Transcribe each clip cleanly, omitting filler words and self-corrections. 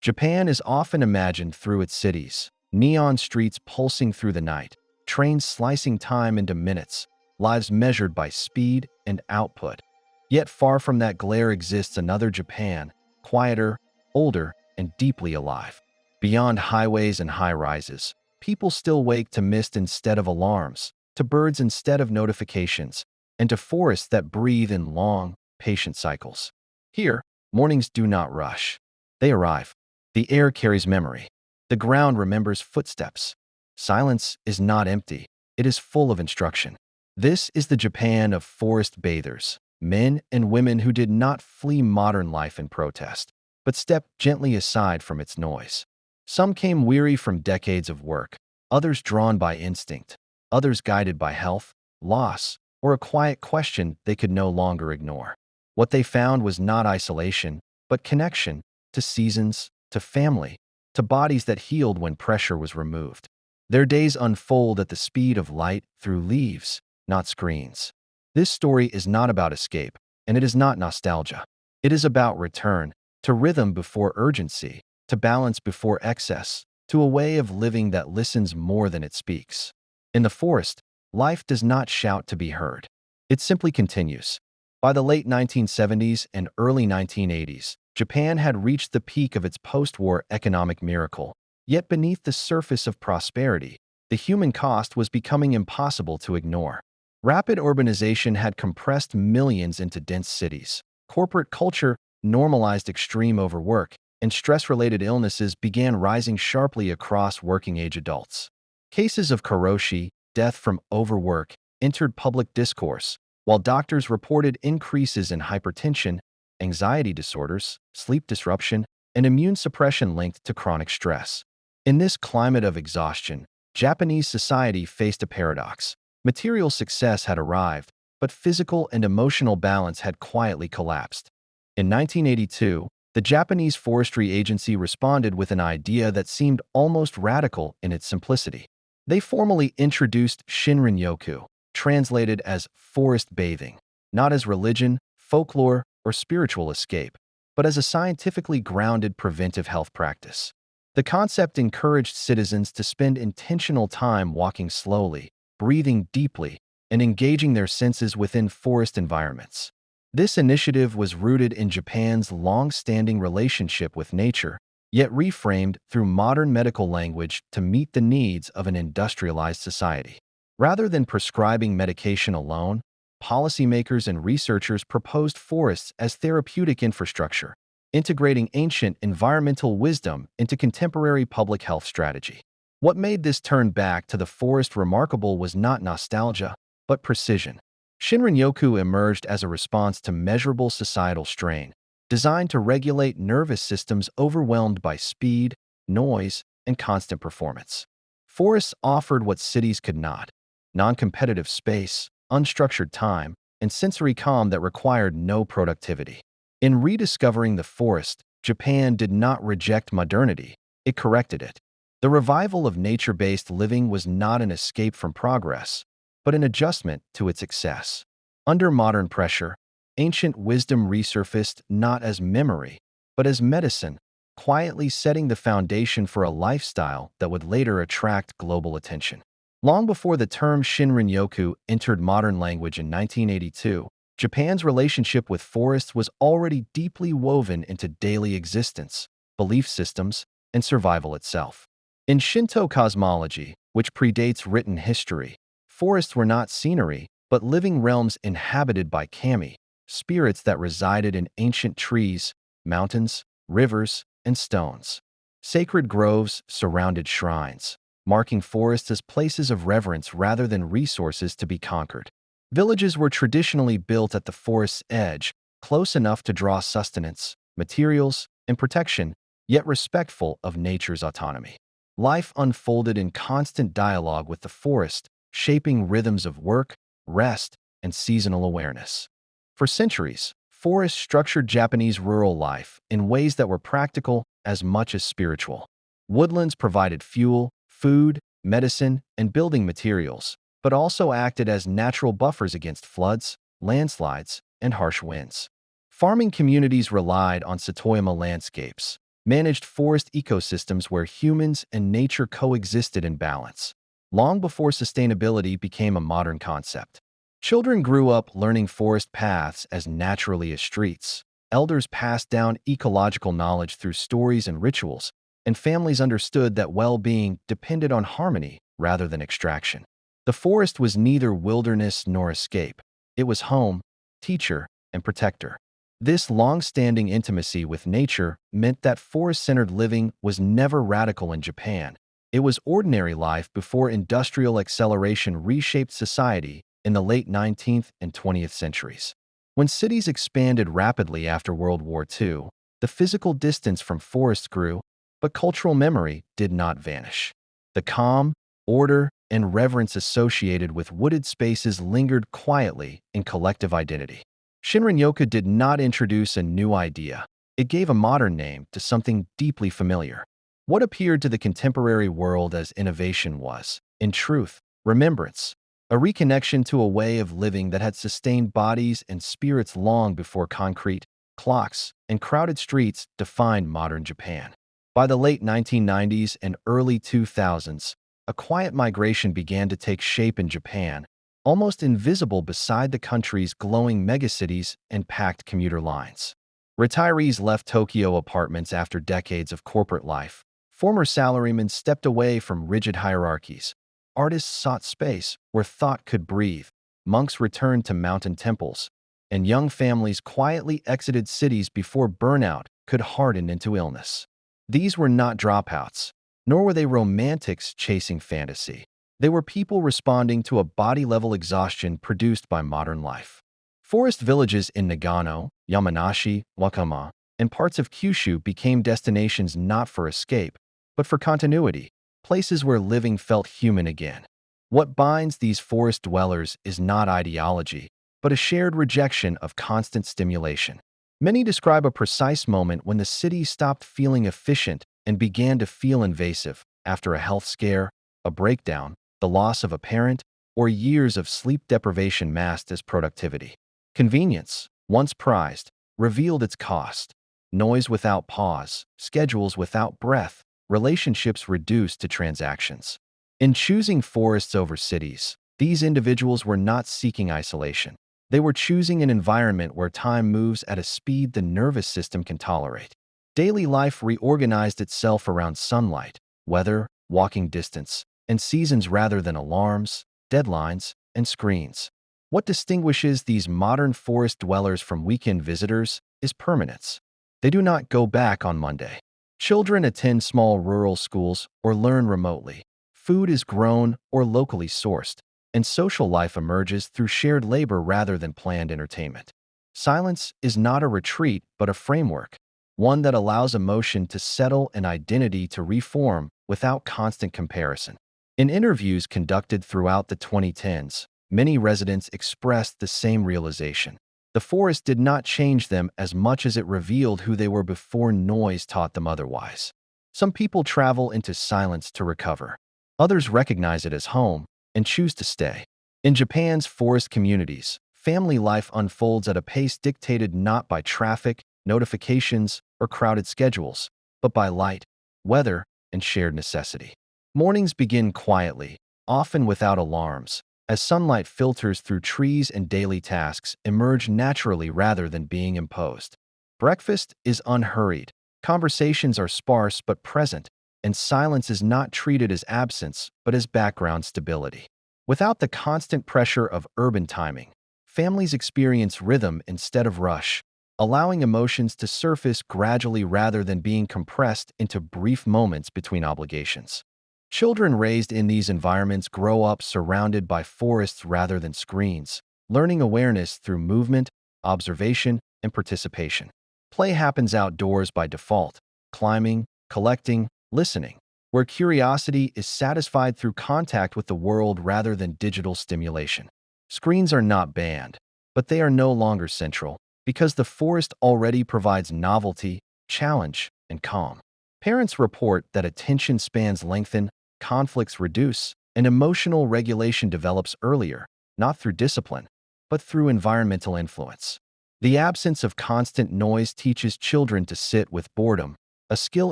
Japan is often imagined through its cities, neon streets pulsing through the night, trains slicing time into minutes, lives measured by speed and output. Yet far from that glare exists another Japan, quieter, older, and deeply alive. Beyond highways and high-rises, people still wake to mist instead of alarms, to birds instead of notifications, and to forests that breathe in long, patient cycles. Here, mornings do not rush. They arrive. The air carries memory. The ground remembers footsteps. Silence is not empty. It is full of instruction. This is the Japan of forest bathers, men and women who did not flee modern life in protest, but stepped gently aside from its noise. Some came weary from decades of work, others drawn by instinct, others guided by health, loss, or a quiet question they could no longer ignore. What they found was not isolation, but connection to seasons, to family, to bodies that healed when pressure was removed. Their days unfold at the speed of light through leaves, not screens. This story is not about escape, and it is not nostalgia. It is about return, to rhythm before urgency, to balance before excess, to a way of living that listens more than it speaks. In the forest, life does not shout to be heard. It simply continues. By the late 1970s and early 1980s, Japan had reached the peak of its post-war economic miracle. Yet beneath the surface of prosperity, the human cost was becoming impossible to ignore. Rapid urbanization had compressed millions into dense cities. Corporate culture normalized extreme overwork, and stress-related illnesses began rising sharply across working-age adults. Cases of karoshi, death from overwork, entered public discourse, while doctors reported increases in hypertension, anxiety disorders, sleep disruption, and immune suppression linked to chronic stress. In this climate of exhaustion, Japanese society faced a paradox. Material success had arrived, but physical and emotional balance had quietly collapsed. In 1982, the Japanese Forestry Agency responded with an idea that seemed almost radical in its simplicity. They formally introduced Shinrin-yoku, translated as forest bathing, not as religion, folklore, or spiritual escape, but as a scientifically grounded preventive health practice. The concept encouraged citizens to spend intentional time walking slowly, breathing deeply, and engaging their senses within forest environments. This initiative was rooted in Japan's long-standing relationship with nature, yet reframed through modern medical language to meet the needs of an industrialized society. Rather than prescribing medication alone, policymakers and researchers proposed forests as therapeutic infrastructure, integrating ancient environmental wisdom into contemporary public health strategy. What made this turn back to the forest remarkable was not nostalgia, but precision. Shinrin-yoku emerged as a response to measurable societal strain, designed to regulate nervous systems overwhelmed by speed, noise, and constant performance. Forests offered what cities could not: non-competitive space, unstructured time, and sensory calm that required no productivity. In rediscovering the forest, Japan did not reject modernity, it corrected it. The revival of nature-based living was not an escape from progress, but an adjustment to its excess. Under modern pressure, ancient wisdom resurfaced not as memory, but as medicine, quietly setting the foundation for a lifestyle that would later attract global attention. Long before the term Shinrin-yoku entered modern language in 1982, Japan's relationship with forests was already deeply woven into daily existence, belief systems, and survival itself. In Shinto cosmology, which predates written history, forests were not scenery, but living realms inhabited by kami, spirits that resided in ancient trees, mountains, rivers, and stones. Sacred groves surrounded shrines, marking forests as places of reverence rather than resources to be conquered. Villages were traditionally built at the forest's edge, close enough to draw sustenance, materials, and protection, yet respectful of nature's autonomy. Life unfolded in constant dialogue with the forest, shaping rhythms of work, rest, and seasonal awareness. For centuries, forests structured Japanese rural life in ways that were practical as much as spiritual. Woodlands provided fuel, food, medicine, and building materials, but also acted as natural buffers against floods, landslides, and harsh winds. Farming communities relied on Satoyama landscapes, managed forest ecosystems where humans and nature coexisted in balance, long before sustainability became a modern concept. Children grew up learning forest paths as naturally as streets. Elders passed down ecological knowledge through stories and rituals, and families understood that well-being depended on harmony rather than extraction. The forest was neither wilderness nor escape. It was home, teacher, and protector. This long-standing intimacy with nature meant that forest-centered living was never radical in Japan. It was ordinary life before industrial acceleration reshaped society in the late 19th and 20th centuries. When cities expanded rapidly after World War II, the physical distance from forests grew, but cultural memory did not vanish. The calm, order, and reverence associated with wooded spaces lingered quietly in collective identity. Shinrin-yoku did not introduce a new idea. It gave a modern name to something deeply familiar. What appeared to the contemporary world as innovation was, in truth, remembrance, a reconnection to a way of living that had sustained bodies and spirits long before concrete, clocks, and crowded streets defined modern Japan. By the late 1990s and early 2000s, a quiet migration began to take shape in Japan, almost invisible beside the country's glowing megacities and packed commuter lines. Retirees left Tokyo apartments after decades of corporate life. Former salarymen stepped away from rigid hierarchies. Artists sought space where thought could breathe. Monks returned to mountain temples, and young families quietly exited cities before burnout could harden into illness. These were not dropouts, nor were they romantics chasing fantasy. They were people responding to a body-level exhaustion produced by modern life. Forest villages in Nagano, Yamanashi, Wakama, and parts of Kyushu became destinations not for escape, but for continuity, places where living felt human again. What binds these forest dwellers is not ideology, but a shared rejection of constant stimulation. Many describe a precise moment when the city stopped feeling efficient and began to feel invasive after a health scare, a breakdown, the loss of a parent, or years of sleep deprivation masked as productivity. Convenience, once prized, revealed its cost. Noise without pause, schedules without breath, relationships reduced to transactions. In choosing forests over cities, these individuals were not seeking isolation. They were choosing an environment where time moves at a speed the nervous system can tolerate. Daily life reorganized itself around sunlight, weather, walking distance, and seasons rather than alarms, deadlines, and screens. What distinguishes these modern forest dwellers from weekend visitors is permanence. They do not go back on Monday. Children attend small rural schools or learn remotely. Food is grown or locally sourced, and social life emerges through shared labor rather than planned entertainment. Silence is not a retreat but a framework, one that allows emotion to settle and identity to reform without constant comparison. In interviews conducted throughout the 2010s, many residents expressed the same realization. The forest did not change them as much as it revealed who they were before noise taught them otherwise. Some people travel into silence to recover. Others recognize it as home and choose to stay. In Japan's forest communities, family life unfolds at a pace dictated not by traffic, notifications, or crowded schedules, but by light, weather, and shared necessity. Mornings begin quietly, often without alarms, as sunlight filters through trees and daily tasks emerge naturally rather than being imposed. Breakfast is unhurried, conversations are sparse but present, and silence is not treated as absence but as background stability. Without the constant pressure of urban timing, families experience rhythm instead of rush, allowing emotions to surface gradually rather than being compressed into brief moments between obligations. Children raised in these environments grow up surrounded by forests rather than screens, learning awareness through movement, observation, and participation. Play happens outdoors by default, climbing, collecting, listening, where curiosity is satisfied through contact with the world rather than digital stimulation. Screens are not banned, but they are no longer central, because the forest already provides novelty, challenge, and calm. Parents report that attention spans lengthen, conflicts reduce, and emotional regulation develops earlier, not through discipline, but through environmental influence. The absence of constant noise teaches children to sit with boredom, a skill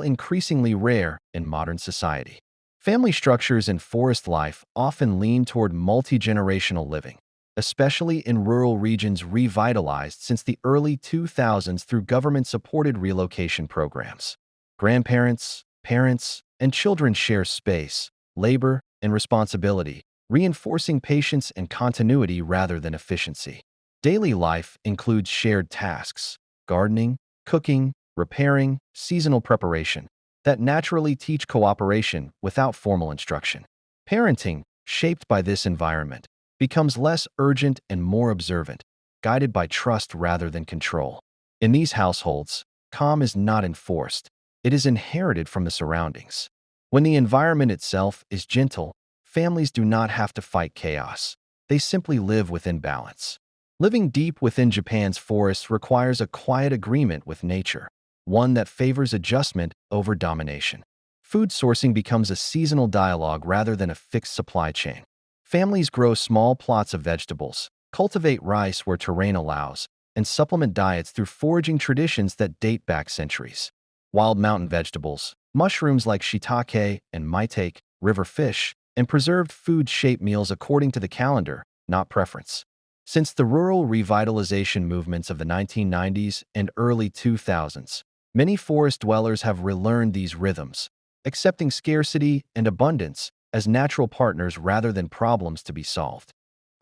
increasingly rare in modern society. Family structures in forest life often lean toward multi-generational living, especially in rural regions revitalized since the early 2000s through government-supported relocation programs. Grandparents, parents, and children share space, labor, and responsibility, reinforcing patience and continuity rather than efficiency. Daily life includes shared tasks, gardening, cooking, repairing, seasonal preparation, that naturally teach cooperation without formal instruction. Parenting, shaped by this environment, becomes less urgent and more observant, guided by trust rather than control. In these households, calm is not enforced, it is inherited from the surroundings. When the environment itself is gentle, families do not have to fight chaos. They simply live within balance. Living deep within Japan's forests requires a quiet agreement with nature, one that favors adjustment over domination. Food sourcing becomes a seasonal dialogue rather than a fixed supply chain. Families grow small plots of vegetables, cultivate rice where terrain allows, and supplement diets through foraging traditions that date back centuries. Wild mountain vegetables, mushrooms like shiitake and maitake, river fish, and preserved food shape meals according to the calendar, not preference. Since the rural revitalization movements of the 1990s and early 2000s, many forest dwellers have relearned these rhythms, accepting scarcity and abundance as natural partners rather than problems to be solved.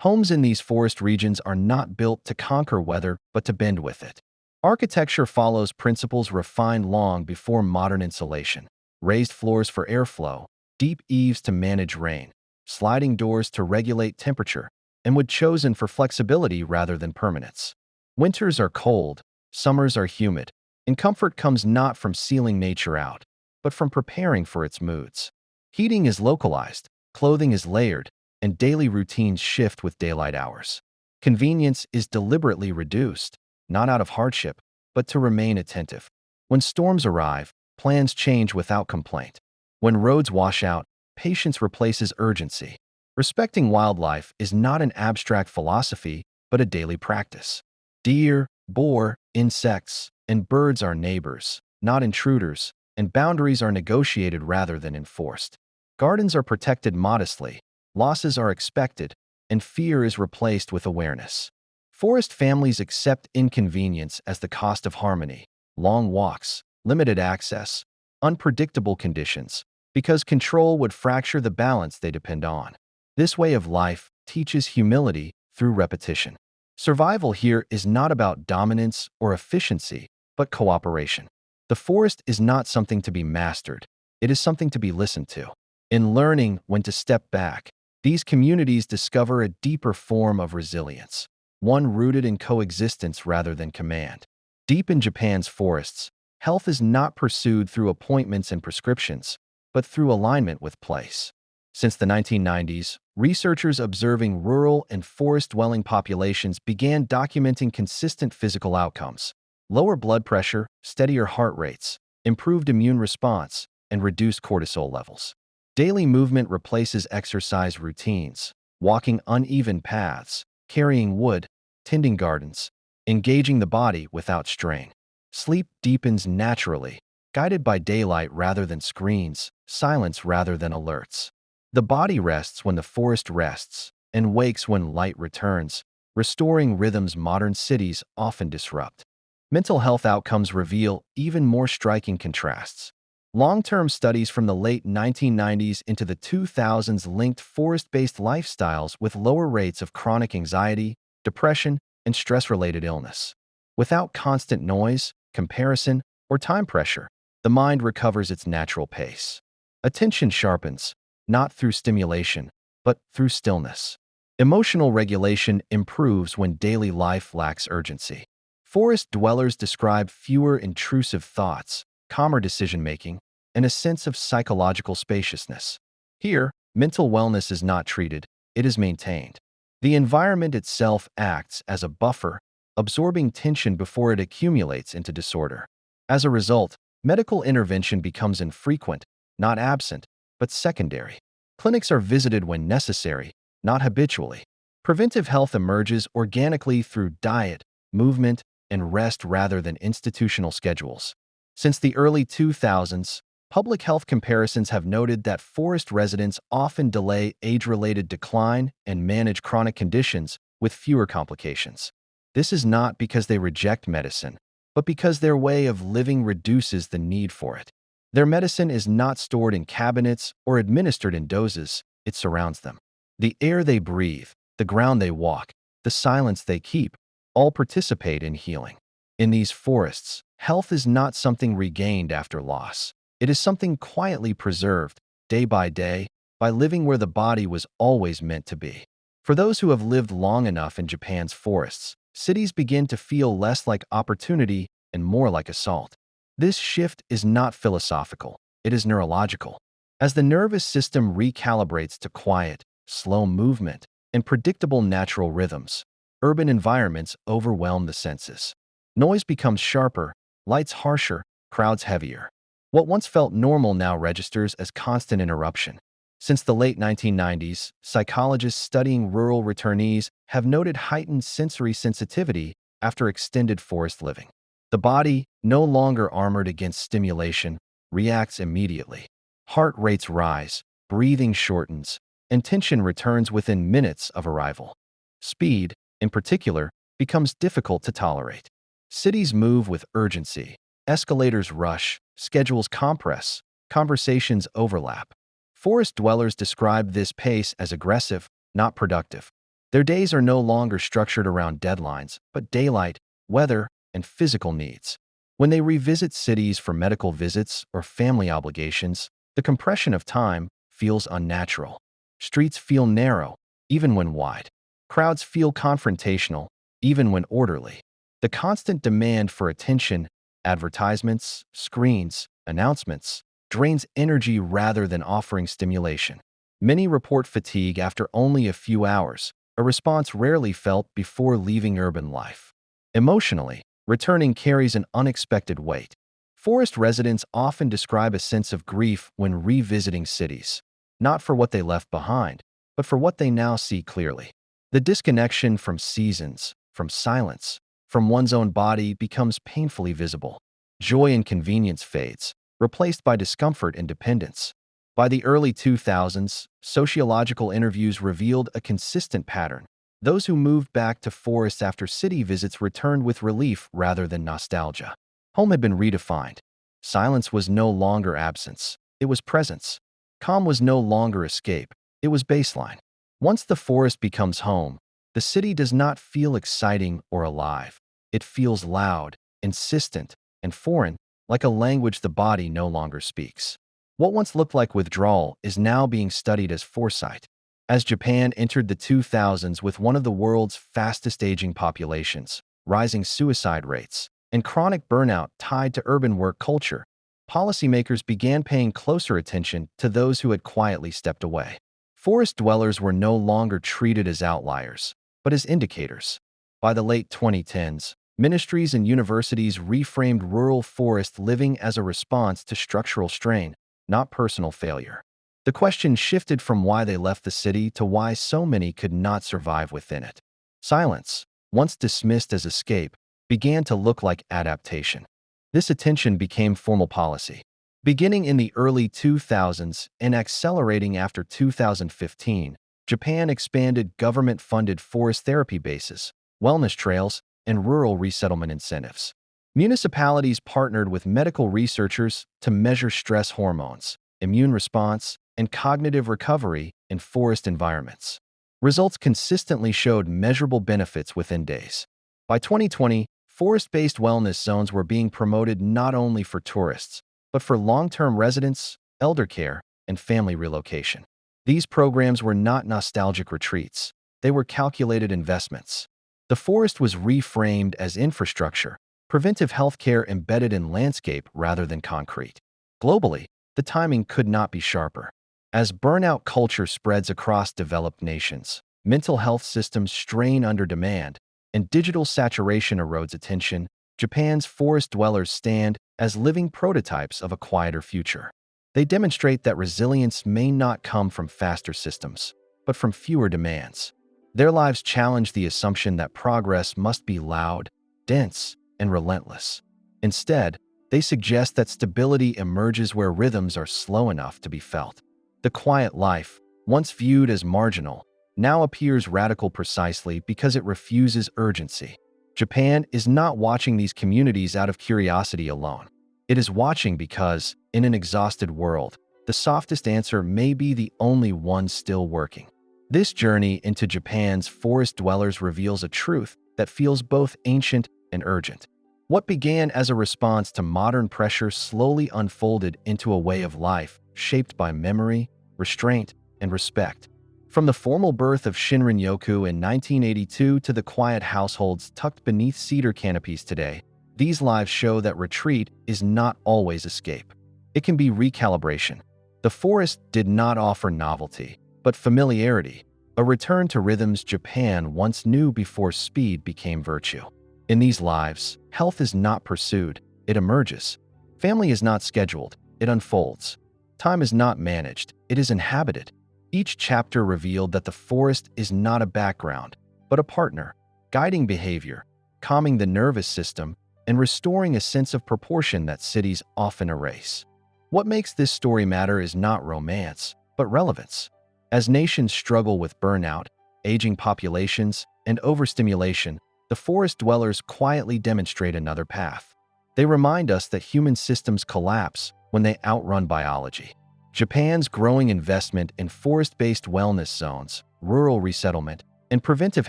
Homes in these forest regions are not built to conquer weather, but to bend with it. Architecture follows principles refined long before modern insulation: raised floors for airflow, deep eaves to manage rain, sliding doors to regulate temperature, and wood chosen for flexibility rather than permanence. Winters are cold, summers are humid, and comfort comes not from sealing nature out, but from preparing for its moods. Heating is localized, clothing is layered, and daily routines shift with daylight hours. Convenience is deliberately reduced, not out of hardship, but to remain attentive. When storms arrive, plans change without complaint. When roads wash out, patience replaces urgency. Respecting wildlife is not an abstract philosophy, but a daily practice. Deer, boar, insects, and birds are neighbors, not intruders, and boundaries are negotiated rather than enforced. Gardens are protected modestly, losses are expected, and fear is replaced with awareness. Forest families accept inconvenience as the cost of harmony: long walks, limited access, unpredictable conditions, because control would fracture the balance they depend on. This way of life teaches humility through repetition. Survival here is not about dominance or efficiency, but cooperation. The forest is not something to be mastered, it is something to be listened to. In learning when to step back, these communities discover a deeper form of resilience, one rooted in coexistence rather than command. Deep in Japan's forests, health is not pursued through appointments and prescriptions, but through alignment with place. Since the 1990s, researchers observing rural and forest-dwelling populations began documenting consistent physical outcomes: lower blood pressure, steadier heart rates, improved immune response, and reduced cortisol levels. Daily movement replaces exercise routines: walking uneven paths, carrying wood, tending gardens, engaging the body without strain. Sleep deepens naturally, guided by daylight rather than screens, silence rather than alerts. The body rests when the forest rests, and wakes when light returns, restoring rhythms modern cities often disrupt. Mental health outcomes reveal even more striking contrasts. Long-term studies from the late 1990s into the 2000s linked forest-based lifestyles with lower rates of chronic anxiety, depression, and stress-related illness. Without constant noise, comparison, or time pressure, the mind recovers its natural pace. Attention sharpens, not through stimulation, but through stillness. Emotional regulation improves when daily life lacks urgency. Forest dwellers describe fewer intrusive thoughts, calmer decision-making, and a sense of psychological spaciousness. Here, mental wellness is not treated, it is maintained. The environment itself acts as a buffer, absorbing tension before it accumulates into disorder. As a result, medical intervention becomes infrequent, not absent, but secondary. Clinics are visited when necessary, not habitually. Preventive health emerges organically through diet, movement, and rest rather than institutional schedules. Since the early 2000s, public health comparisons have noted that forest residents often delay age-related decline and manage chronic conditions with fewer complications. This is not because they reject medicine, but because their way of living reduces the need for it. Their medicine is not stored in cabinets or administered in doses, it surrounds them. The air they breathe, the ground they walk, the silence they keep, all participate in healing. In these forests, health is not something regained after loss. It is something quietly preserved, day by day, by living where the body was always meant to be. For those who have lived long enough in Japan's forests, cities begin to feel less like opportunity and more like assault. This shift is not philosophical, it is neurological. As the nervous system recalibrates to quiet, slow movement, and predictable natural rhythms, urban environments overwhelm the senses. Noise becomes sharper, lights harsher, crowds heavier. What once felt normal now registers as constant interruption. Since the late 1990s, psychologists studying rural returnees have noted heightened sensory sensitivity after extended forest living. The body, no longer armored against stimulation, reacts immediately. Heart rates rise, breathing shortens, and tension returns within minutes of arrival. Speed, in particular, becomes difficult to tolerate. Cities move with urgency. Escalators rush, schedules compress, conversations overlap. Forest dwellers describe this pace as aggressive, not productive. Their days are no longer structured around deadlines, but daylight, weather, and physical needs. When they revisit cities for medical visits or family obligations, the compression of time feels unnatural. Streets feel narrow, even when wide. Crowds feel confrontational, even when orderly. The constant demand for attention, advertisements, screens, announcements, drains energy rather than offering stimulation. Many report fatigue after only a few hours, a response rarely felt before leaving urban life. Emotionally, returning carries an unexpected weight. Forest residents often describe a sense of grief when revisiting cities, not for what they left behind, but for what they now see clearly. The disconnection from seasons, from silence, from one's own body becomes painfully visible. Joy and convenience fades, replaced by discomfort and dependence. By the early 2000s, sociological interviews revealed a consistent pattern. Those who moved back to forests after city visits returned with relief rather than nostalgia. Home had been redefined. Silence was no longer absence, it was presence. Calm was no longer escape, it was baseline. Once the forest becomes home, the city does not feel exciting or alive. It feels loud, insistent, and foreign, like a language the body no longer speaks. What once looked like withdrawal is now being studied as foresight. As Japan entered the 2000s with one of the world's fastest aging populations, rising suicide rates, and chronic burnout tied to urban work culture, policymakers began paying closer attention to those who had quietly stepped away. Forest dwellers were no longer treated as outliers, but as indicators. By the late 2010s, ministries and universities reframed rural forest living as a response to structural strain, not personal failure. The question shifted from why they left the city to why so many could not survive within it. Silence, once dismissed as escape, began to look like adaptation. This attention became formal policy. Beginning in the early 2000s and accelerating after 2015, Japan expanded government-funded forest therapy bases, wellness trails, and rural resettlement incentives. Municipalities partnered with medical researchers to measure stress hormones, immune response, and cognitive recovery in forest environments. Results consistently showed measurable benefits within days. By 2020, forest-based wellness zones were being promoted not only for tourists, but for long-term residents, elder care, and family relocation. These programs were not nostalgic retreats. They were calculated investments. The forest was reframed as infrastructure, preventive healthcare embedded in landscape rather than concrete. Globally, the timing could not be sharper. As burnout culture spreads across developed nations, mental health systems strain under demand, and digital saturation erodes attention, Japan's forest dwellers stand as living prototypes of a quieter future. They demonstrate that resilience may not come from faster systems, but from fewer demands. Their lives challenge the assumption that progress must be loud, dense, and relentless. Instead, They suggest that stability emerges where rhythms are slow enough to be felt. The quiet life, once viewed as marginal, now appears radical precisely because it refuses urgency. Japan is not watching these communities out of curiosity alone. It is watching because, in an exhausted world, the softest answer may be the only one still working. This journey into Japan's forest dwellers reveals a truth that feels both ancient and urgent. What began as a response to modern pressure slowly unfolded into a way of life shaped by memory, restraint, and respect. From the formal birth of Shinrin-yoku in 1982 to the quiet households tucked beneath cedar canopies today, these lives show that retreat is not always escape. It can be recalibration. The forest did not offer novelty, but familiarity, a return to rhythms Japan once knew before speed became virtue. In these lives, health is not pursued, it emerges. Family is not scheduled, it unfolds. Time is not managed, it is inhabited. Each chapter revealed that the forest is not a background, but a partner, guiding behavior, calming the nervous system, and restoring a sense of proportion that cities often erase. What makes this story matter is not romance, but relevance. As nations struggle with burnout, aging populations, and overstimulation, the forest dwellers quietly demonstrate another path. They remind us that human systems collapse when they outrun biology. Japan's growing investment in forest-based wellness zones, rural resettlement, and preventive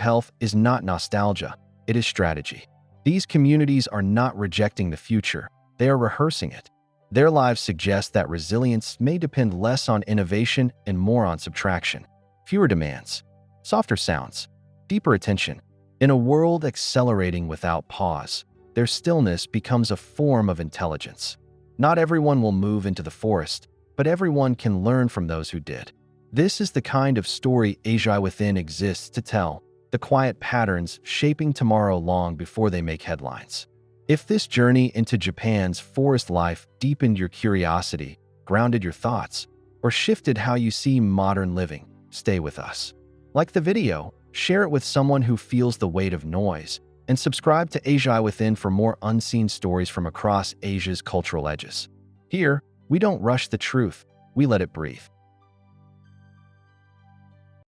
health is not nostalgia, it is strategy. These communities are not rejecting the future, they are rehearsing it. Their lives suggest that resilience may depend less on innovation and more on subtraction. Fewer demands, softer sounds, deeper attention. In a world accelerating without pause, their stillness becomes a form of intelligence. Not everyone will move into the forest, but everyone can learn from those who did. This is the kind of story AsiaEyeWithin exists to tell, the quiet patterns shaping tomorrow long before they make headlines. If this journey into Japan's forest life deepened your curiosity, grounded your thoughts, or shifted how you see modern living, stay with us. Like the video, share it with someone who feels the weight of noise, and subscribe to AsiaEyeWithin for more unseen stories from across Asia's cultural edges. Here, we don't rush the truth, we let it breathe.